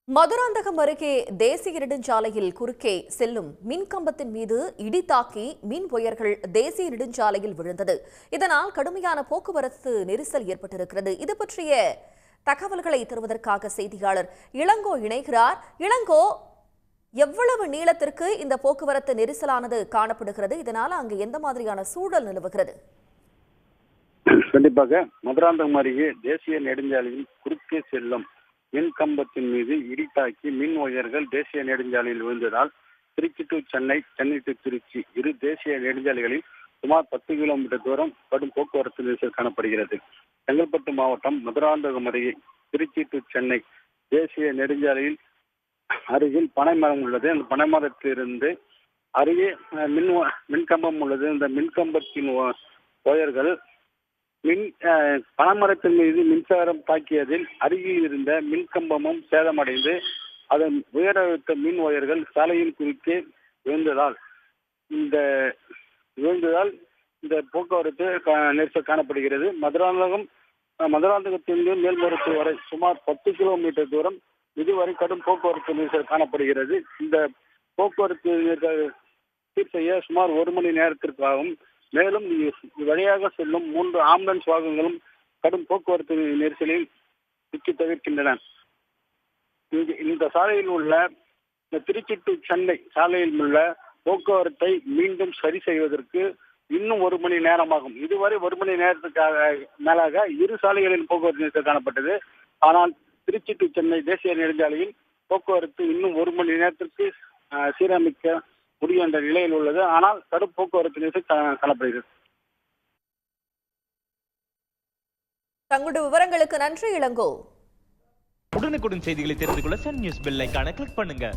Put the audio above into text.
மதுராந்தகம் அருகே தேசிய நெடுஞ்சாலையில் குறுக்கே செல்லும் மின்கம்பத்தின் மீது இடி தாக்கி மின் ஒயர்கள் தேசிய நெடுஞ்சாலையில் விழுந்தது. இதனால் கடுமையான போக்குவரத்து நெரிசல் ஏற்பட்டிருக்கிறது. இது பற்றிய தகவல்களை தருவதற்காக செய்தியாளர் இளங்கோ இணைகிறார். இளங்கோ, எவ்வளவு நீளத்திற்கு இந்த போக்குவரத்து நெரிசலானது காணப்படுகிறது? இதனால் அங்கு எந்த மாதிரியான சூழல் நிலவுகிறது? கண்டிப்பாக மதுராந்தகம் அருகே தேசிய நெடுஞ்சாலையில் குறுக்கே செல்லும் மின் கம்பத்தின் மீது இடி தாக்கி மின் ஒயர்கள் தேசிய நெடுஞ்சாலையில் விழுந்ததால் திருச்சி டு சென்னை, சென்னை டு திருச்சி இரு தேசிய நெடுஞ்சாலைகளில் சுமார் 10 கிலோமீட்டர் தூரம் கடும் போக்குவரத்து நெரிசல் காணப்படுகிறது. செங்கல்பட்டு மாவட்டம் மதுராந்தகம் அருகே திருச்சி டு சென்னை தேசிய நெடுஞ்சாலையில் அருகில் பனைமரம் உள்ளது. அந்த பனைமரத்திலிருந்து அருகே மின்கம்பம் உள்ளது. இந்த மின்கம்பத்தின் ஒயர்கள் பனைமரத்தின் மீது மின்சாரம் தாக்கியதில் அருகில் இருந்த மின்கம்பமும் சேதமடைந்து அதன் உயர் அழுத்த மின் ஒயர்கள் சாலையின் குறுக்கே விழுந்ததால் இந்த போக்குவரத்து நெரிசல் காணப்படுகிறது. மதுராந்தகத்திலிருந்து மேல்மருத்து வரை சுமார் 10 கிலோமீட்டர் தூரம் இதுவரை கடும் போக்குவரத்து நெரிசல் காணப்படுகிறது. இந்த போக்குவரத்து சீர் செய்ய சுமார் 1 மணி நேரத்திற்காகும். மேலும் வழியாக செல்லும் 3 ஆம்புலன்ஸ் வாகனங்களும் கடும் போக்குவரத்து நெரிசலில் சிக்கி தவிர்க்கின்றன. இந்த சாலையில் உள்ள திருச்சி டு சென்னை சாலையில் உள்ள போக்குவரத்தை மீண்டும் சரி செய்வதற்கு இன்னும் 1 மணி நேரமாகும். இதுவரை 1 மணி நேரத்துக்காக மேலாக இரு சாலைகளில் போக்குவரத்து நெரிசல் காணப்பட்டது. ஆனால் திருச்சி டு சென்னை தேசிய நெடுஞ்சாலையில் போக்குவரத்து இன்னும் 1 மணி நேரத்திற்கு சீரமைக்க முடியும் என்ற நிலையில் உள்ளது. ஆனால் கடும் போக்குவரத்து நெரிசல் காணப்படுகிறது. தங்களுடைய விவரங்களுக்கு நன்றி இளங்கோ. உடனுக்குடன் செய்திகளை தெரிந்து கொள்ள சன் நியூஸ் பெல் ஐகானை கிளிக் பண்ணுங்க.